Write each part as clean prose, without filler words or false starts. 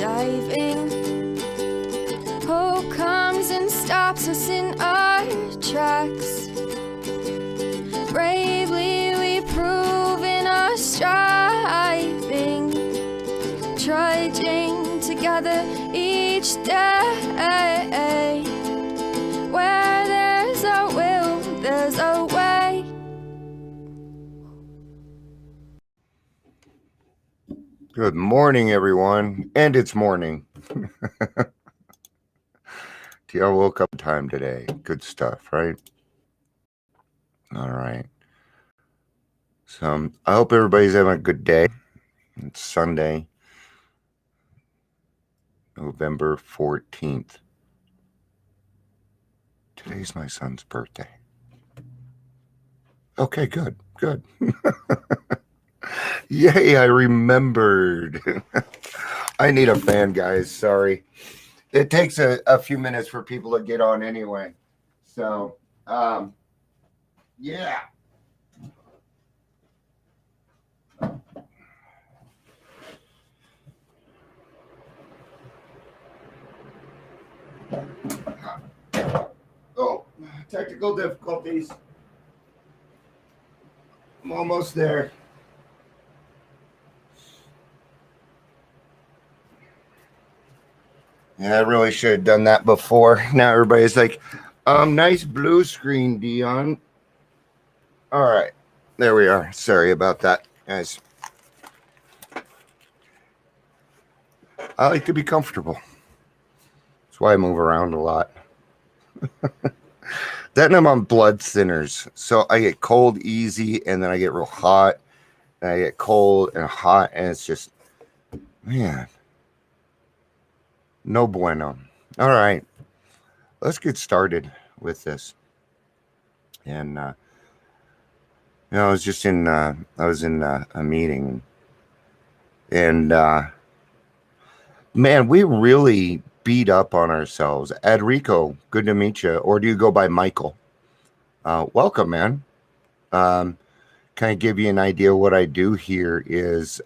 diving. Hope comes and stops us in our tracks. Bravely we prove in our striving, trudging together each day. Where there's a will, there's a way. Good morning, everyone. And it's morning. TL woke up time today. Good stuff, right? All right. So I hope everybody's having a good day. It's Sunday, November 14th. Today's my son's birthday. Okay, good. Yay, I remembered. I need a fan, guys. Sorry. It takes a few minutes for people to get on anyway. So, yeah. Oh, technical difficulties. I'm almost there. Yeah, I really should have done that before. Now everybody's like, nice blue screen, Dion. All right, there we are. Sorry about that, guys. I like to be comfortable. That's why I move around a lot. Then I'm on blood thinners. So I get cold easy, and then I get real hot. And I get cold and hot, and it's just, man, no bueno. All right, let's get started with this. And I was just in a meeting, and man, we really beat up on ourselves. Adrico, good to meet you. Or do you go by Michael? Welcome, man. Kind of give you an idea. What I do here is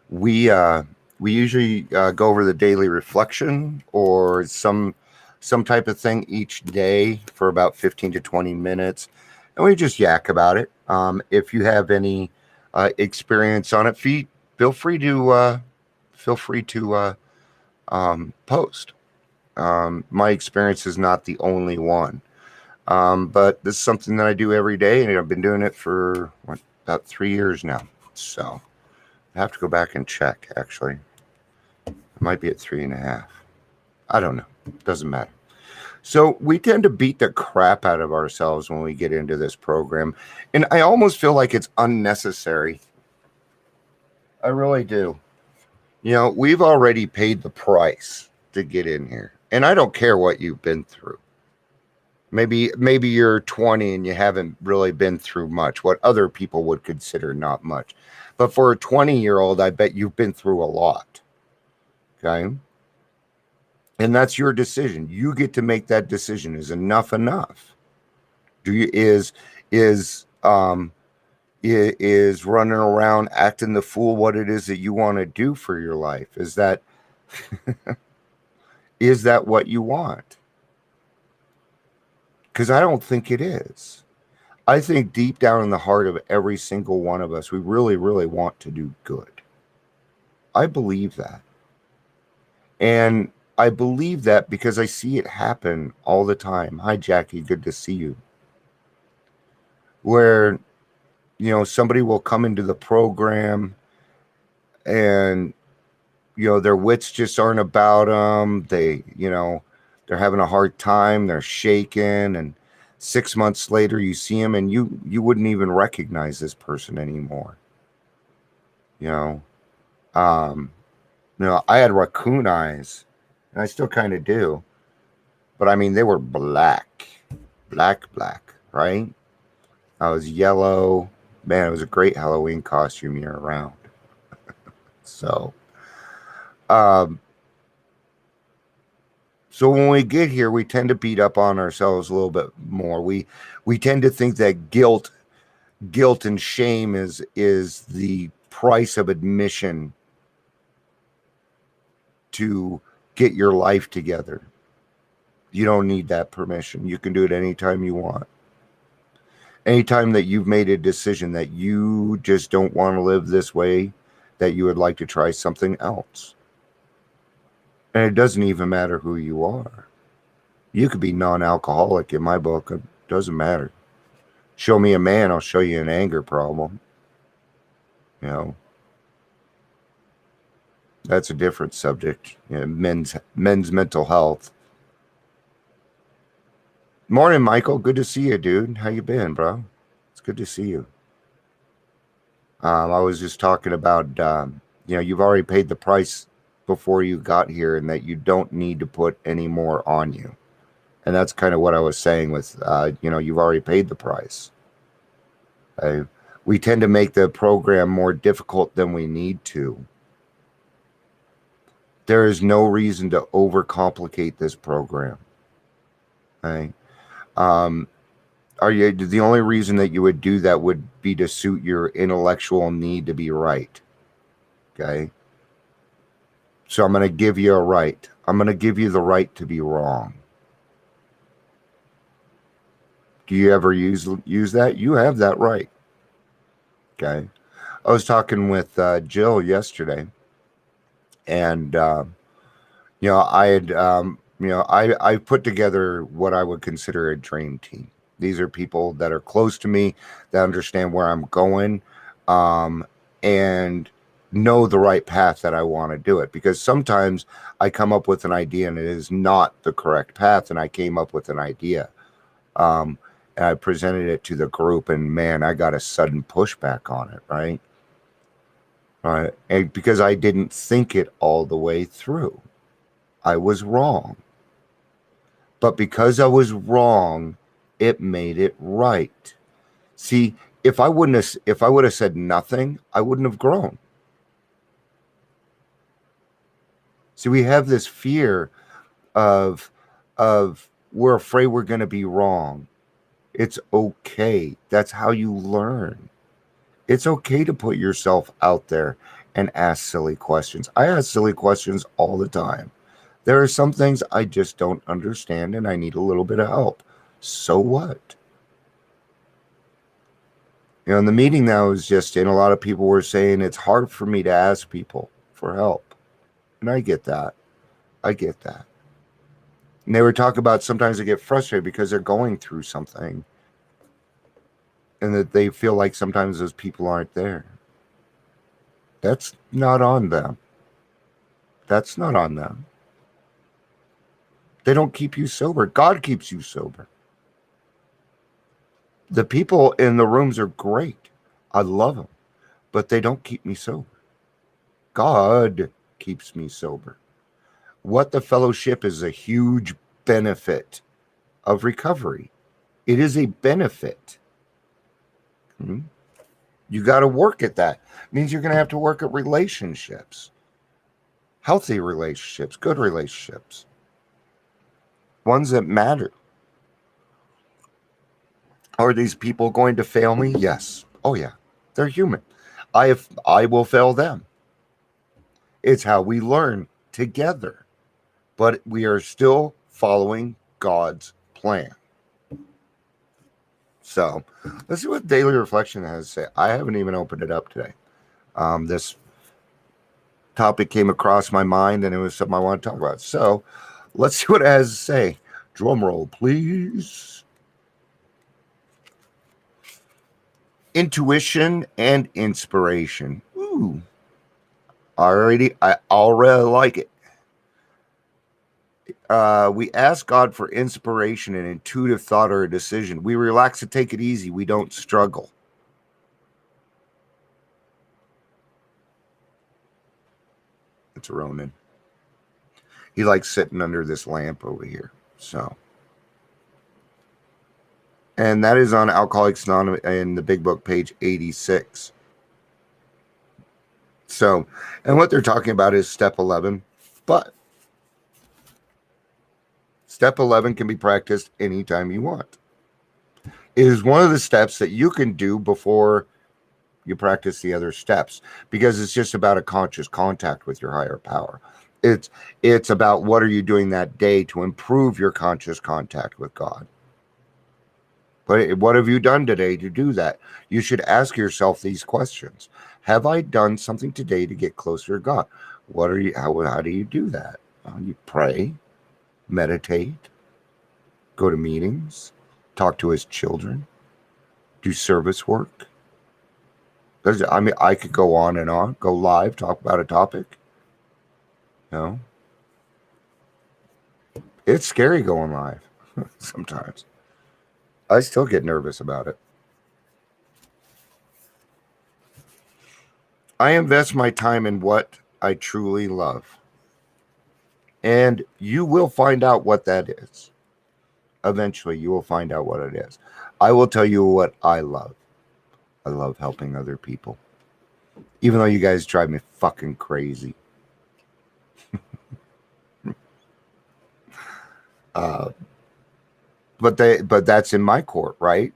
we usually go over the daily reflection or some type of thing each day for about 15 to 20 minutes, and we just yak about it. If you have any experience on it, feel free to post. My experience is not the only one, but this is something that I do every day, and I've been doing it for about 3 years now. So I have to go back and check. Actually, it might be at 3.5. I don't know. Doesn't matter. So we tend to beat the crap out of ourselves when we get into this program, and I almost feel like it's unnecessary. I really do. You know, we've already paid the price to get in here, and I don't care what you've been through. Maybe you're 20 and you haven't really been through much, what other people would consider not much. But for a 20-year-old, I bet you've been through a lot. Okay? And that's your decision. You get to make that decision. Is enough enough? Is running around acting the fool what it is that you want to do for your life? Is that is that what you want? Because I don't think it is. I think deep down in the heart of every single one of us, we really, really want to do good. I believe that. And I believe that because I see it happen all the time. Hi, Jackie. Good to see you. Where, somebody will come into the program and, their wits just aren't about them. They're having a hard time. They're shaking. And 6 months later, you see them and you wouldn't even recognize this person anymore. I had raccoon eyes, and I still kind of do. But I mean, they were black, right? I was yellow. Man, it was a great Halloween costume year round. So when we get here, we tend to beat up on ourselves a little bit more. We tend to think that guilt and shame is the price of admission to get your life together. You don't need that permission. You can do it anytime you want. Anytime that you've made a decision that you just don't want to live this way, that you would like to try something else. And it doesn't even matter who you are. You could be non-alcoholic in my book. It doesn't matter. Show me a man, I'll show you an anger problem. You know, that's a different subject. You know, men's mental health. Morning, Michael. Good to see you, dude. How you been, bro? It's good to see you. I was just talking about, you've already paid the price before you got here, and that you don't need to put any more on you. And that's kind of what I was saying with, you've already paid the price. We tend to make the program more difficult than we need to. There is no reason to overcomplicate this program. Okay? The only reason that you would do that would be to suit your intellectual need to be right. Okay? So I'm going to give you a right. I'm going to give you the right to be wrong. Do you ever use that? You have that right. Okay. I was talking with Jill yesterday, and I put together what I would consider a dream team. These are people that are close to me, that understand where I'm going, and know the right path that I want to do it. Because sometimes I come up with an idea and it is not the correct path, and I came up with an idea. And I presented it to the group, and man, I got a sudden pushback on it, right? And because I didn't think it all the way through. I was wrong. But because I was wrong, it made it right. See, if I would have said nothing, I wouldn't have grown. See, we have this fear of we're afraid we're going to be wrong. It's okay. That's how you learn. It's okay to put yourself out there and ask silly questions. I ask silly questions all the time. There are some things I just don't understand, and I need a little bit of help. So what? In the meeting that I was just in, a lot of people were saying it's hard for me to ask people for help. And I get that. And they were talking about sometimes they get frustrated because they're going through something, and that they feel like sometimes those people aren't there. That's not on them. They don't keep you sober. God keeps you sober. The people in the rooms are great. I love them. But they don't keep me sober. God keeps me sober. What the fellowship is a huge benefit of recovery. It is a benefit. You got to work at that. It means you're going to have to work at relationships. Healthy relationships, good relationships. Ones that matter. Are these people going to fail me? Yes. Oh yeah. They're human. I will fail them. It's how we learn together. But we are still following God's plan. So let's see what Daily Reflection has to say. I haven't even opened it up today. This topic came across my mind, and it was something I want to talk about. So let's see what it has to say. Drum roll, please. Intuition and inspiration. Ooh. I already like it. We ask God for inspiration and intuitive thought or a decision. We relax and take it easy. We don't struggle. It's Ronan. He likes sitting under this lamp over here. So, and that is on Alcoholics Anonymous in the Big Book, page 86. So, and what they're talking about is step 11, but step 11 can be practiced anytime you want. It is one of the steps that you can do before you practice the other steps, because it's just about a conscious contact with your higher power. It's about what are you doing that day to improve your conscious contact with God. But what have you done today to do that? You should ask yourself these questions. Have I done something today to get closer to God? How do you do that? You pray, meditate, go to meetings, talk to his children, do service work. I could go on and on, go live, talk about a topic. No. It's scary going live sometimes. I still get nervous about it. I invest my time in what I truly love. And you will find out what that is. Eventually, you will find out what it is. I will tell you what I love. I love helping other people. Even though you guys drive me fucking crazy. But that's in my court, right?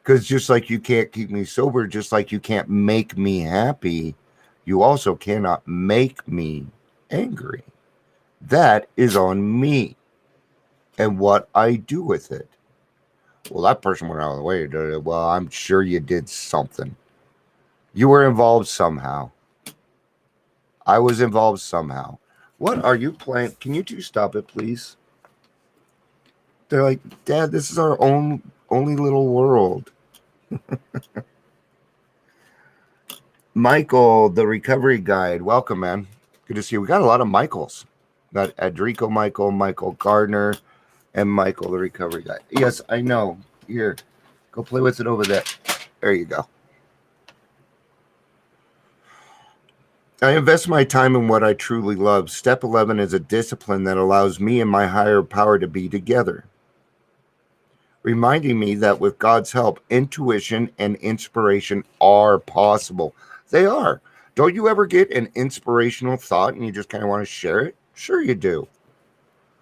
Because just like you can't keep me sober, just like you can't make me happy, you also cannot make me angry. That is on me and what I do with it. Well, that person went out of the way to do it. Well, I'm sure you did something. You were involved somehow. I was involved somehow. What are you playing? Can you two stop it, please? They're like, Dad, this is our only little world. Michael, the recovery guide. Welcome, man. Good to see you. We got a lot of Michaels. Got Adrico Michael, Michael Gardner, and Michael, the recovery guide. Yes, I know. Here, go play with it over there. There you go. I invest my time in what I truly love. Step 11 is a discipline that allows me and my higher power to be together, reminding me that with God's help, intuition and inspiration are possible. They are. Don't you ever get an inspirational thought and you just kind of want to share it? Sure you do.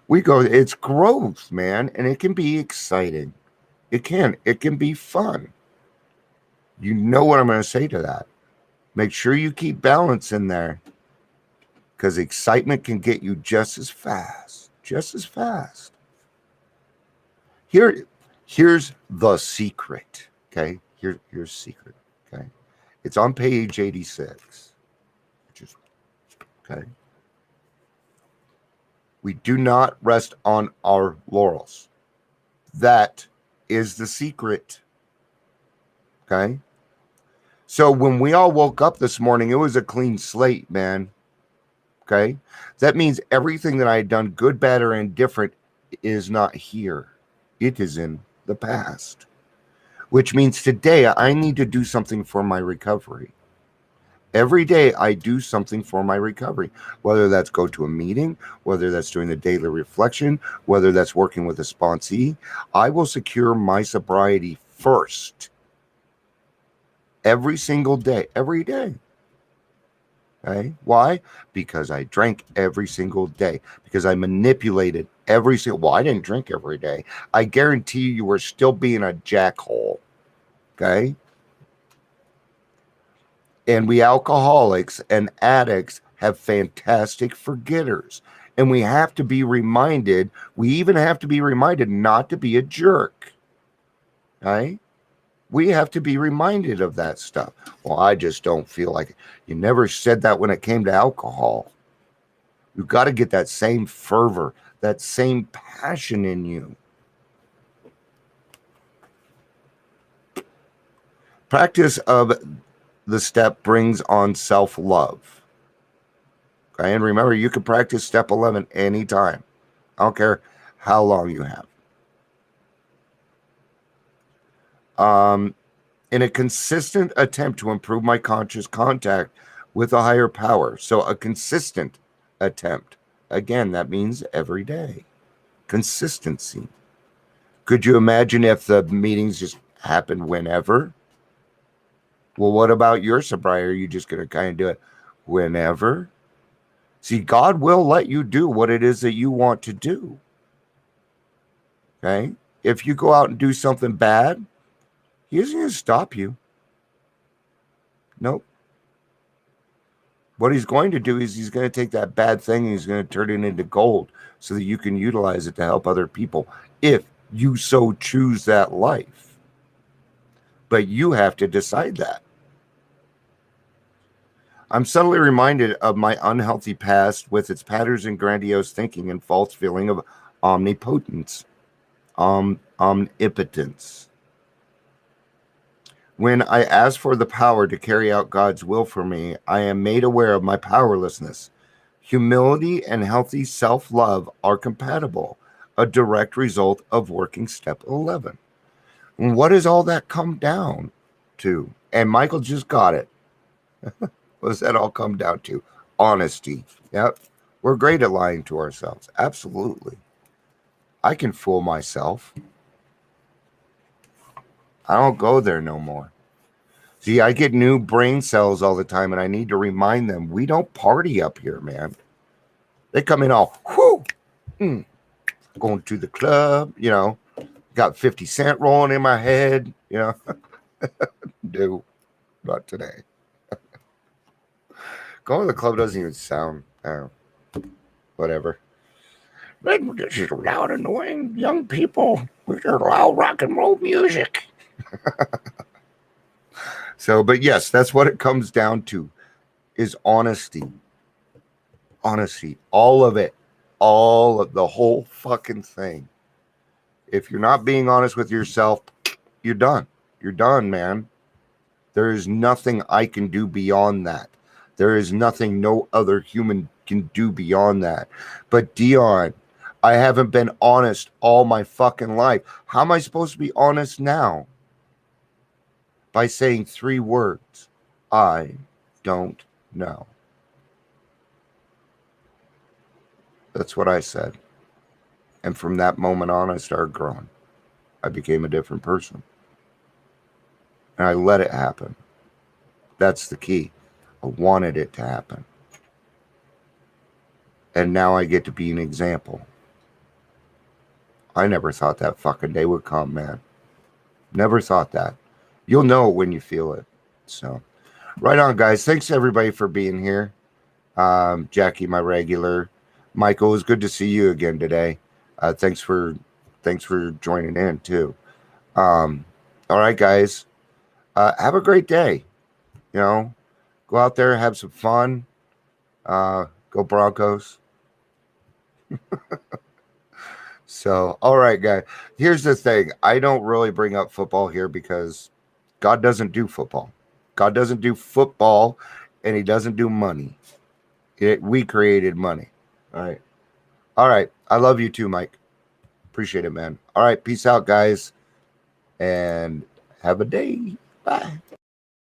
It's growth, man, and it can be exciting. It can be fun. You know what I'm going to say to that. Make sure you keep balance in there, because excitement can get you just as fast. Here's the secret, okay? Here's the secret, okay? It's on page 86, which is, okay? We do not rest on our laurels. That is the secret, okay? So when we all woke up this morning, it was a clean slate, man. Okay? That means everything that I had done, good, bad, or indifferent, is not here. It is in the past. Which means today I need to do something for my recovery. Every day I do something for my recovery. Whether that's go to a meeting, whether that's doing the daily reflection, whether that's working with a sponsee, I will secure my sobriety first. Every single day, every day. Okay? Why? Because I drank every single day. Because I manipulated every single. Well, I didn't drink every day. I guarantee you were still being a jackhole. Okay? And we alcoholics and addicts have fantastic forgetters. And we have to be reminded. We even have to be reminded not to be a jerk. Okay? We have to be reminded of that stuff. Well, I just don't feel like it. You never said that when it came to alcohol. You've got to get that same fervor, that same passion in you. Practice of the step brings on self-love. Okay, and remember, you can practice step 11 anytime. I don't care how long you have. In a consistent attempt to improve my conscious contact with a higher power. So a consistent attempt. Again, that means every day. Consistency. Could you imagine if the meetings just happened whenever? Well, what about your sobriety? Are you just going to kind of do it whenever? See, God will let you do what it is that you want to do. Okay? If you go out and do something bad, He isn't going to stop you. Nope. What he's going to do is he's going to take that bad thing and he's going to turn it into gold so that you can utilize it to help other people if you so choose that life. But you have to decide that. I'm subtly reminded of my unhealthy past with its patterns and grandiose thinking and false feeling of omnipotence, omnipotence. When I ask for the power to carry out God's will for me, I am made aware of my powerlessness. Humility and healthy self-love are compatible, a direct result of working step 11. And what does all that come down to? And Michael just got it. What does that all come down to? Honesty. Yep. We're great at lying to ourselves. Absolutely. I can fool myself. I don't go there no more. See, I get new brain cells all the time, and I need to remind them, we don't party up here, man. They come in all, going to the club, got 50 Cent rolling in my head, No, not today. Going to the club doesn't even sound, whatever. This is loud, annoying young people with their loud rock and roll music. So, but yes, that's what it comes down to, is honesty. Honesty. All of it. All of the whole fucking thing. If you're not being honest with yourself, you're done. You're done, man. There is nothing I can do beyond that. There is nothing no other human can do beyond that. But Dion, I haven't been honest all my fucking life. How am I supposed to be honest now? By saying 3 words. I don't know. That's what I said. And from that moment on, I started growing. I became a different person. And I let it happen. That's the key. I wanted it to happen. And now I get to be an example. I never thought that fucking day would come, man. Never thought that. You'll know it when you feel it. So, right on, guys. Thanks, everybody, for being here. Jackie, my regular. Michael, it was good to see you again today. Thanks for joining in, too. All right, guys. Have a great day. Go out there, have some fun. Go Broncos. So, all right, guys. Here's the thing. I don't really bring up football here because God doesn't do football. God doesn't do football, and he doesn't do money. We created money. All right. All right. I love you too, Mike. Appreciate it, man. All right. Peace out, guys. And have a day. Bye.